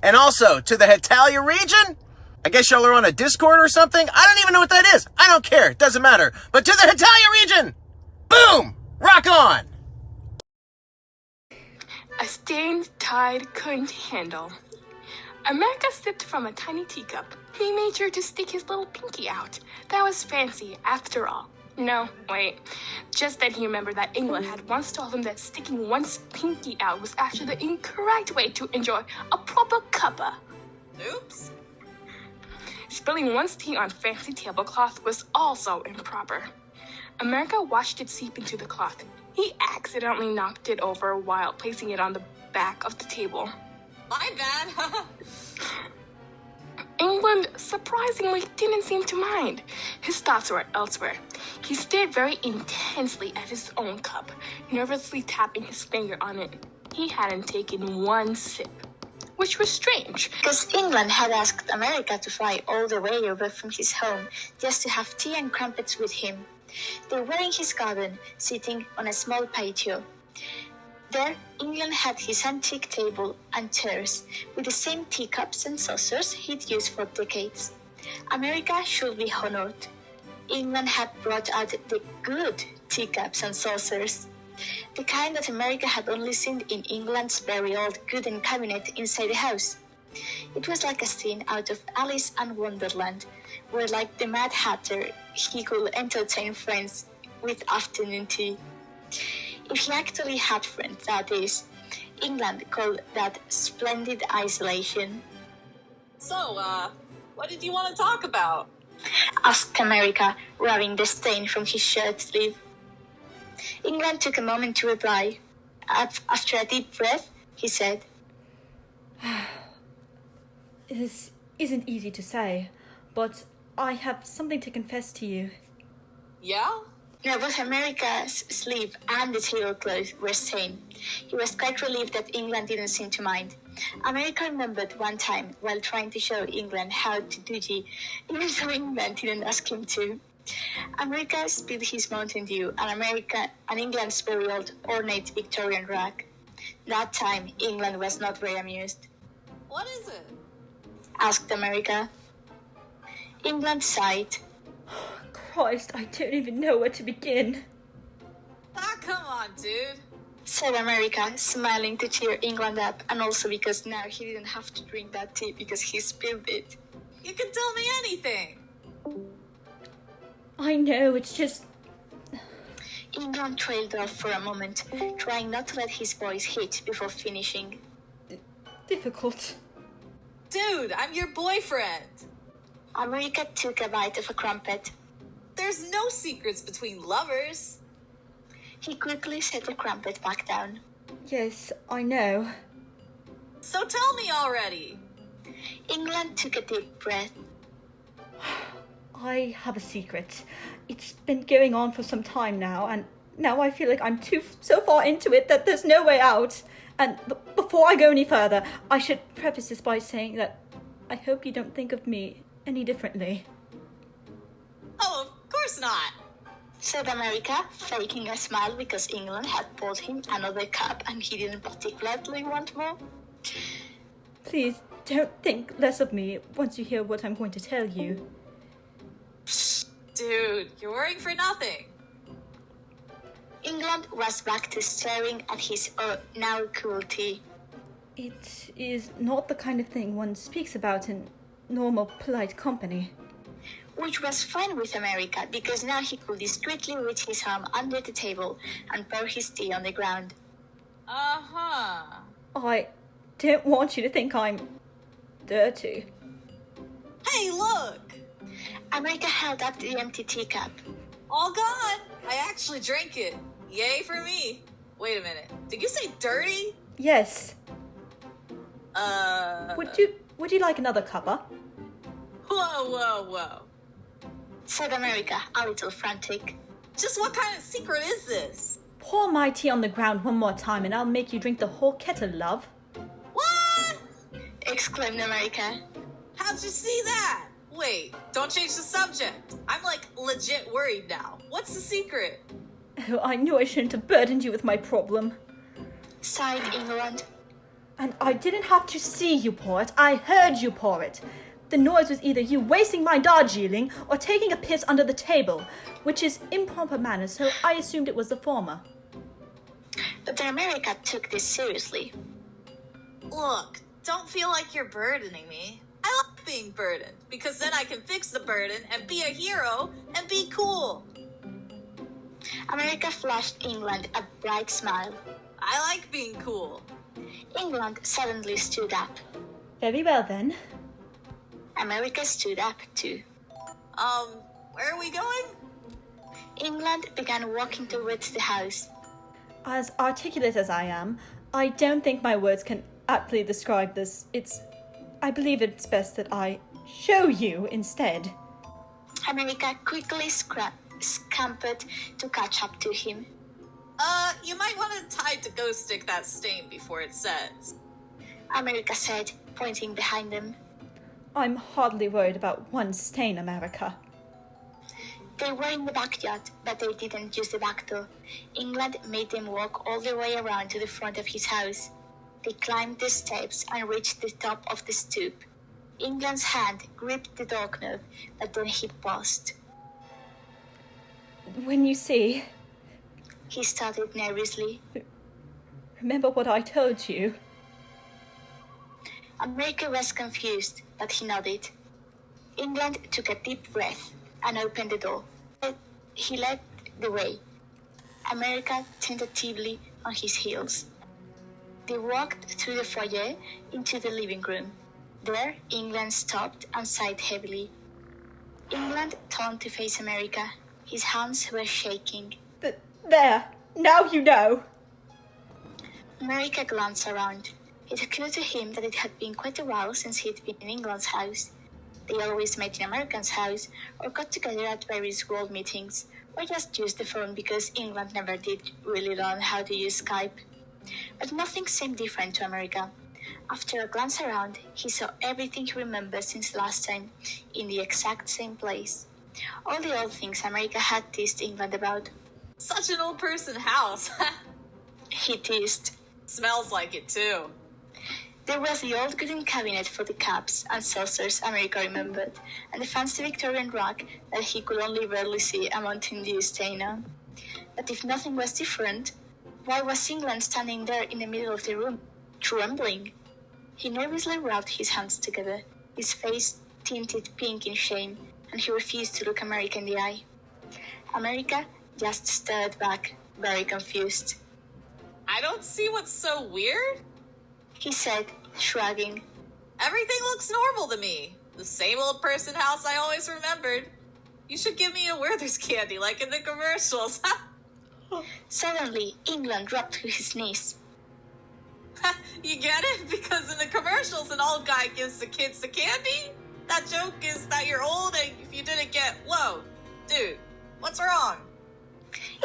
And also, to the Hetalia region? I guess y'all are on a Discord or something? I don't even know what that is. I don't care. It doesn't matter. But to the Hetalia region! Boom! Rock on! A stained tide couldn't handle. America sipped from a tiny teacup. He made sure to stick his little pinky out. That was fancy, after all. No, wait. Just then he remembered that England had once told him that sticking one's pinky out was actually the incorrect way to enjoy a proper cuppa. Oops. Spilling one's tea on fancy tablecloth was also improper. America watched it seep into the cloth. He accidentally knocked it over while placing it on the back of the table. My bad. England surprisingly didn't seem to mind. His thoughts were elsewhere. He stared very intensely at his own cup, nervously tapping his finger on it. He hadn't taken one sip, which was strange. Because England had asked America to fly all the way over from his home just to have tea and crumpets with him. They were in his garden, sitting on a small patio. There, England had his antique table and chairs, with the same teacups and saucers he'd used for decades. America should be honored. England had brought out the good teacups and saucers, the kind that America had only seen in England's very old gooden cabinet inside the house. It was like a scene out of Alice and Wonderland, where, like the Mad Hatter, he could entertain friends with afternoon tea. If he actually had friends, that is. England called that splendid isolation. So, what did you want to talk about? Asked America, rubbing the stain from his shirt sleeve. England took a moment to reply. After a deep breath, he said, This isn't easy to say, but I have something to confess to you. Yeah? Now, both America's sleeve and the tablecloth were stained. He was quite relieved that England didn't seem to mind. America remembered one time while trying to show England how to do tea, even though England didn't ask him to. America spilled his Mountain Dew and England's very old ornate Victorian rug. That time, England was not very amused. What is it? Asked America. England sighed. Christ, I don't even know where to begin. Ah, come on, dude. Said America, smiling to cheer England up, and also because now he didn't have to drink that tea because he spilled it. You can tell me anything. I know, it's just... England trailed off for a moment, trying not to let his voice hit before finishing. difficult. Dude, I'm your boyfriend. America took a bite of a crumpet. There's no secrets between lovers. He quickly set the crumpet back down. Yes, I know. So tell me already. England took a deep breath. I have a secret. It's been going on for some time now, and now I feel like I'm so far into it that there's no way out. And before I go any further, I should preface this by saying that I hope you don't think of me any differently. Oh, of course not. Said America, faking a smile because England had bought him another cup and he didn't particularly want more. Please, don't think less of me once you hear what I'm going to tell you. Psst, dude, you're worrying for nothing. England was back to staring at his now cool tea. It is not the kind of thing one speaks about in normal, polite company. Which was fine with America because now he could discreetly reach his arm under the table and pour his tea on the ground. Uh-huh. I don't want you to think I'm dirty. Hey, look! America held up the empty teacup. All gone. I actually drank it. Yay for me. Wait a minute. Did you say dirty? Yes. Would you like another cuppa? Whoa. Said America, a little frantic. Just what kind of secret is this? Pour my tea on the ground one more time and I'll make you drink the whole kettle, love. What? Exclaimed America. How'd you see that? Wait, don't change the subject. I'm like legit worried now. What's the secret? Oh, I knew I shouldn't have burdened you with my problem. Sighed England. And I didn't have to see you pour it, I heard you pour it. The noise was either you wasting my Darjeeling or taking a piss under the table, which is improper manners, so I assumed it was the former. But the America took this seriously. Look, don't feel like you're burdening me. I like being burdened, because then I can fix the burden and be a hero and be cool. America flashed England a bright smile. I like being cool. England suddenly stood up. Very well then. America stood up too. Where are we going? England began walking towards the house. As articulate as I am, I don't think my words can aptly describe this. I believe it's best that I show you instead. America quickly scampered to catch up to him. You might want to tie to go stick that stain before it sets. America said, pointing behind them. I'm hardly worried about one stain, America. They were in the backyard, but they didn't use the back door. England made them walk all the way around to the front of his house. They climbed the steps and reached the top of the stoop. England's hand gripped the doorknob, but then he paused. When you see... He started nervously. Remember what I told you? America was confused, but he nodded. England took a deep breath and opened the door. He led the way, America tentatively on his heels. They walked through the foyer into the living room. There, England stopped and sighed heavily. England turned to face America. His hands were shaking. There! Now you know! America glanced around. It occurred to him that it had been quite a while since he'd been in England's house. They always met in American's house, or got together at various world meetings, or just used the phone because England never did really learn how to use Skype. But nothing seemed different to America. After a glance around, he saw everything he remembered since last time, in the exact same place. All the old things America had teased England about. Such an old person house. He teased. Smells like it too. There was the old wooden cabinet for the cups and saucers America remembered, and the fancy Victorian rug that he could only barely see a Mountain Dew stain on. But if nothing was different, why was England standing there in the middle of the room, trembling? He nervously rubbed his hands together, his face tinted pink in shame, and he refused to look America in the eye. America just stared back, very confused. I don't see what's so weird, he said, shrugging. Everything looks normal to me. The same old person house I always remembered. You should give me a Werther's candy like in the commercials. Suddenly, England dropped to his knees. You get it? Because in the commercials, an old guy gives the kids the candy? That joke is that you're old and if you didn't get... Whoa, dude, what's wrong?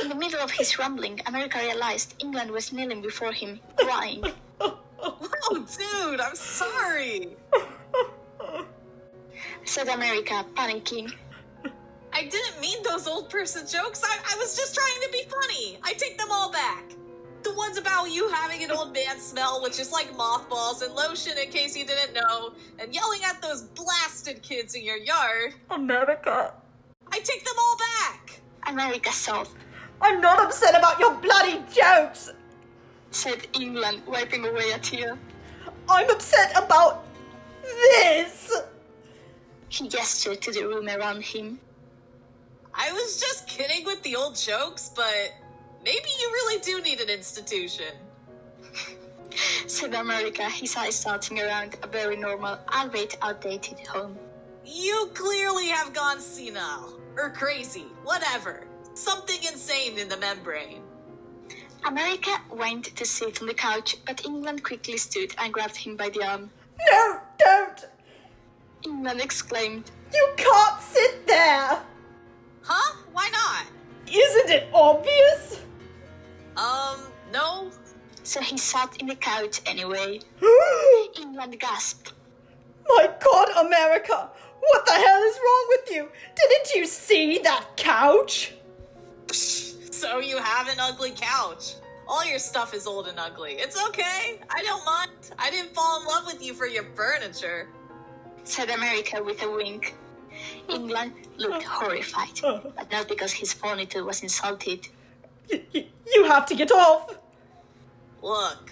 In the middle of his rumbling, America realized England was kneeling before him, crying. Whoa, dude, I'm sorry. Said America, panicking. I didn't mean those old person jokes. I was just trying to be funny. I take them all back. The ones about you having an old man smell, which is like mothballs and lotion in case you didn't know, and yelling at those blasted kids in your yard. America. I take them all back. America sobbed. I'm not upset about your bloody jokes, said England, wiping away a tear. I'm upset about this. He gestured to the room around him. I was just kidding with the old jokes, but maybe you really do need an institution. Said America, his eyes darting around a very normal, albeit outdated home. You clearly have gone senile, or crazy, whatever. Something insane in the membrane. America went to sit on the couch, but England quickly stood and grabbed him by the arm. No, don't! England exclaimed. You can't sit there! Huh? Why not? Isn't it obvious? No. So he sat in the couch anyway. England gasped. My God, America! What the hell is wrong with you? Didn't you see that couch? So you have an ugly couch. All your stuff is old and ugly. It's okay. I don't mind. I didn't fall in love with you for your furniture. Said America with a wink. England looked horrified, but not because his furniture was insulted. You have to get off! Look.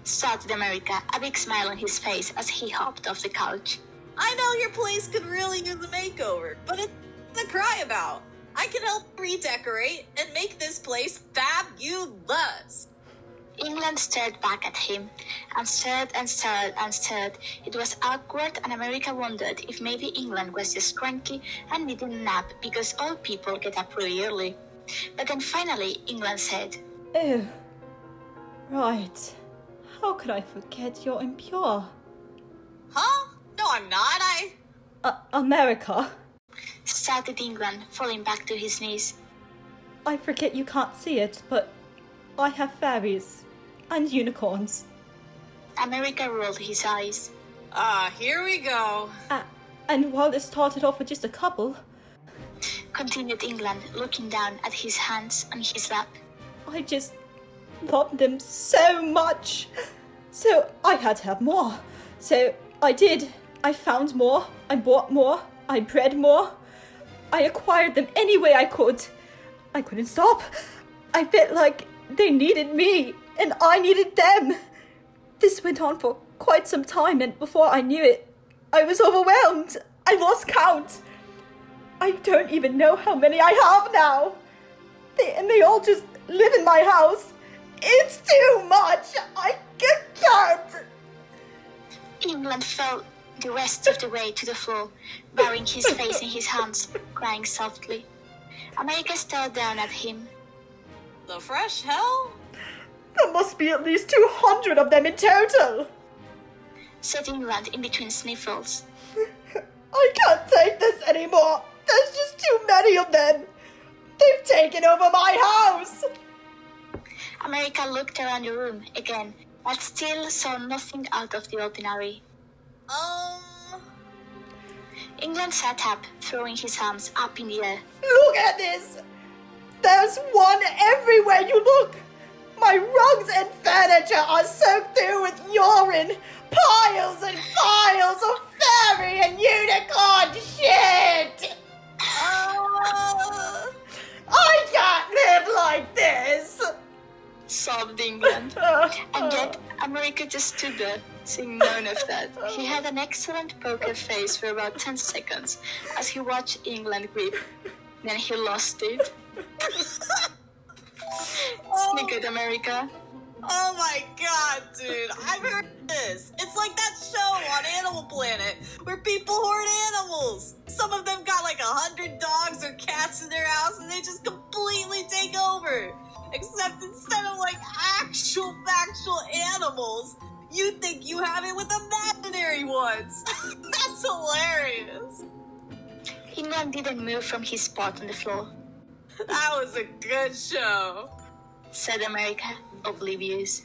Started America, a big smile on his face as he hopped off the couch. I know your place could really use a makeover, but it's nothing to cry about. I can help redecorate and make this place fabulous. England stared back at him, and stared and stared and stared. It was awkward, and America wondered if maybe England was just cranky and needed a nap because old people get up really early. But then finally, England said, Oh, right. How could I forget you're impure? Huh? No, I'm not. America. Started England, falling back to his knees. I forget you can't see it, but I have fairies and unicorns. America rolled his eyes. Here we go. And while this started off with just a couple, Continued England, looking down at his hands on his lap. I just love them so much. So I had to have more. So I did. I found more. I bought more. I bred more. I acquired them any way I could. I couldn't stop. I felt like they needed me and I needed them. This went on for quite some time, and before I knew it, I was overwhelmed. I lost count. I don't even know how many I have now. They all just live in my house. It's too much. I can't. England fell the rest of the way to the floor, burying his face in his hands, crying softly. America stared down at him. The fresh hell? There must be at least 200 of them in total. Said England in between sniffles. I can't take this anymore. There's just too many of them. They've taken over my house. America looked around the room again, but still saw nothing out of the ordinary. England sat up, throwing his arms up in the air. Look at this. There's one everywhere you look. My rugs and furniture are soaked through with urine. Piles and piles of fairy and unicorn shit. I can't live like this. Sobbed England. And yet, America just stood there, seeing none of that. He had an excellent poker face for about 10 seconds as he watched England weep. Then he lost it. Snickered America. Oh my god, dude. I've heard this. It's like that show on Animal Planet where people hoard animals. Some of them got like 100 dogs or cats in their house and they just completely take over. Except instead of like actual factual animals, you think you have it with imaginary ones. That's hilarious. England didn't move from his spot on the floor. That was a good show. Said America, oblivious.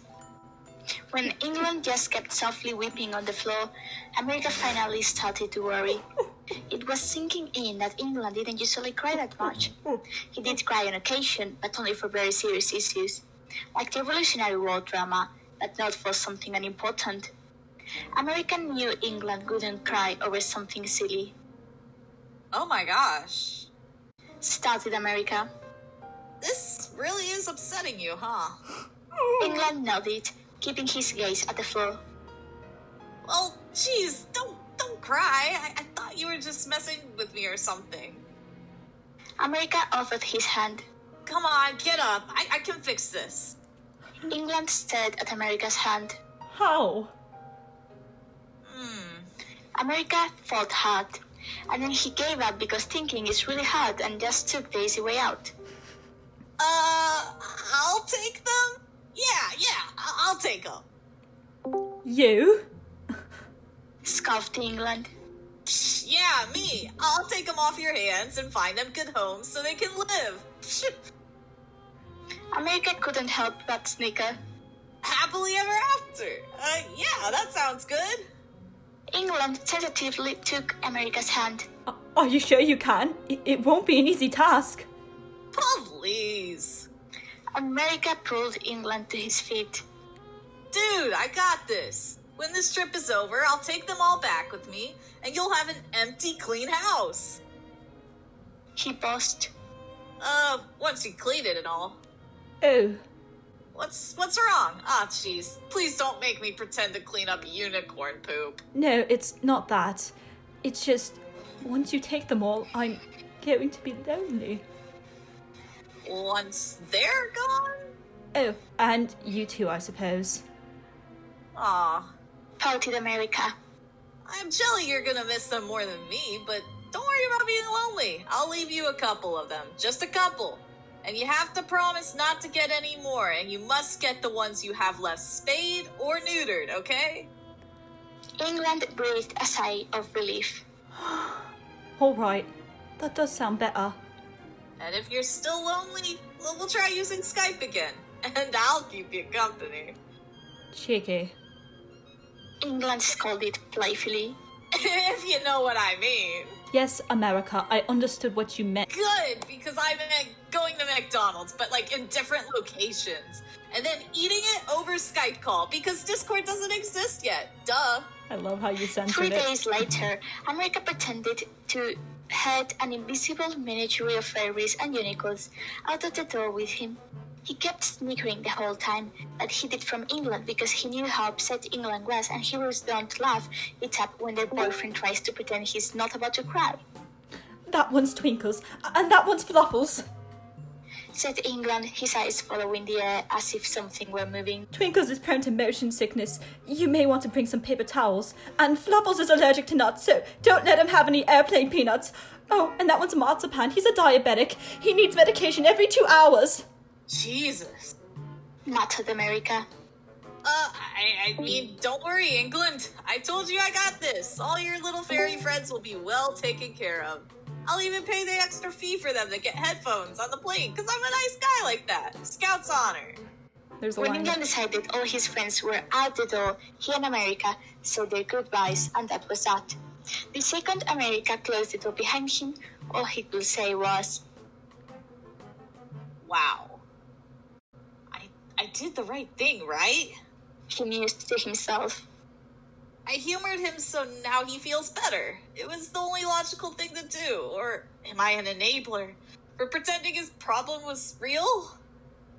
When England just kept softly weeping on the floor, America finally started to worry. It was sinking in that England didn't usually cry that much. He did cry on occasion, but only for very serious issues, like the Revolutionary War drama, but not for something unimportant. America knew England wouldn't cry over something silly. Oh my gosh. Started America. This really is upsetting you, huh? England nodded, keeping his gaze at the floor. Well, geez, don't cry. I thought you were just messing with me or something. America offered his hand. Come on, get up. I can fix this. England stared at America's hand. How? America thought hard, and then he gave up because thinking is really hard and just took the easy way out. I'll take them? Yeah, I'll take them. You? Scoffed England. Yeah, me. I'll take them off your hands and find them good homes so they can live. America couldn't help but snicker. Happily ever after. Yeah, that sounds good. England tentatively took America's hand. Are you sure you can? It won't be an easy task. Please. America pulled England to his feet. Dude, I got this. When this trip is over, I'll take them all back with me, and you'll have an empty, clean house. He paused. Once you clean it and all. Oh, What's wrong? Ah, jeez. Please don't make me pretend to clean up unicorn poop. no, it's not that. It's just, once you take them all, I'm going to be lonely. Once they're gone? Oh, and you too, I suppose. Aw. Pouted America. I'm jelly you're gonna miss them more than me, but don't worry about being lonely. I'll leave you a couple of them. Just a couple. And you have to promise not to get any more, and you must get the ones you have left spayed or neutered, okay? England breathed a sigh of relief. All right, that does sound better. And if you're still lonely, we'll try using Skype again. And I'll keep you company. Cheeky. England scolded playfully. If you know what I mean. Yes, America, I understood what you meant. Good, because I meant going to McDonald's, but like in different locations. And then eating it over Skype call, because Discord doesn't exist yet. Duh. I love how you 3 censored it. days later, America pretended to head an invisible menagerie of fairies and unicorns out of the door with him. He kept snickering the whole time, but he did from England because he knew how upset England was, and heroes don't laugh it up when their boyfriend tries to pretend he's not about to cry. That one's Twinkles, and that one's Fluffles. Said England, his eyes following the air as if something were moving. Twinkles is prone to motion sickness. You may want to bring some paper towels. And Fluffles is allergic to nuts, so don't let him have any airplane peanuts. Oh, and that one's Marzipan. He's a diabetic. He needs medication every 2 hours. Jesus. Muttered America. I mean, don't worry, England. I told you I got this. All your little fairy friends will be well taken care of. I'll even pay the extra fee for them to get headphones on the plane, because I'm a nice guy like that. Scout's honor. There's a When line. England decided all his friends were out the door, he and America said their goodbyes, and that was that. The second America closed the door behind him, all he could say was, Wow. I did the right thing, right? he mused to himself. I humored him so now he feels better. It was the only logical thing to do. Or am I an enabler for pretending his problem was real?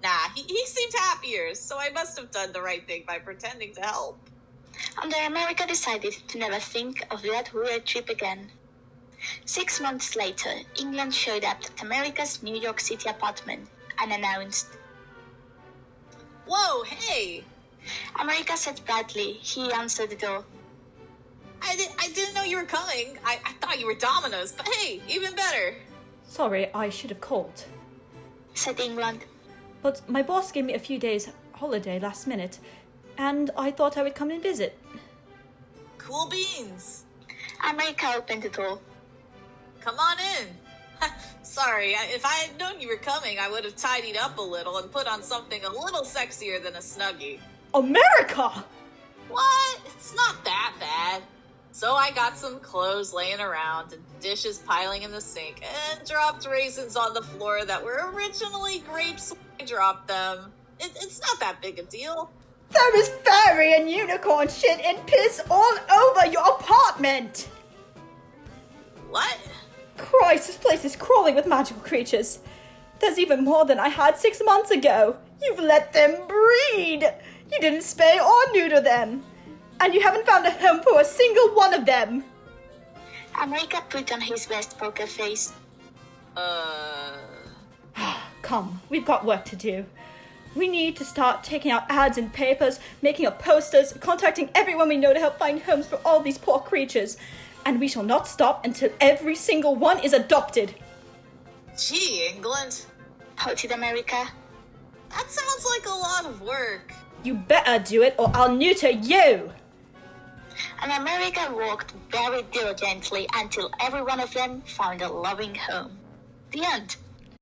Nah, he seemed happier, so I must have done the right thing by pretending to help. And then America decided to never think of that weird trip again. 6 months later, England showed up at America's New York City apartment and announced, Whoa, hey! America said proudly. He answered the door. I didn't know you were coming. I thought you were Domino's, but hey, even better. Sorry, I should have called. Said England. But my boss gave me a few days holiday last minute, and I thought I would come and visit. Cool beans. America opened the door. Come on in. Sorry, if I had known you were coming, I would have tidied up a little and put on something a little sexier than a Snuggie. America! What? It's not that bad. So I got some clothes laying around and dishes piling in the sink and dropped raisins on the floor that were originally grapes when I dropped them. It's not that big a deal. There is fairy and unicorn shit and piss all over your apartment! What? Christ, this place is crawling with magical creatures. There's even more than I had 6 months ago. You've let them breed. You didn't spay or neuter them. And you haven't found a home for a single one of them. America put on his best poker face. Come, we've got work to do. We need to start taking out ads in papers, making up posters, contacting everyone we know to help find homes for all these poor creatures. And we shall not stop until every single one is adopted. Gee, England. Pouted America. That sounds like a lot of work. You better do it or I'll neuter you. And America worked very diligently until every one of them found a loving home. The end.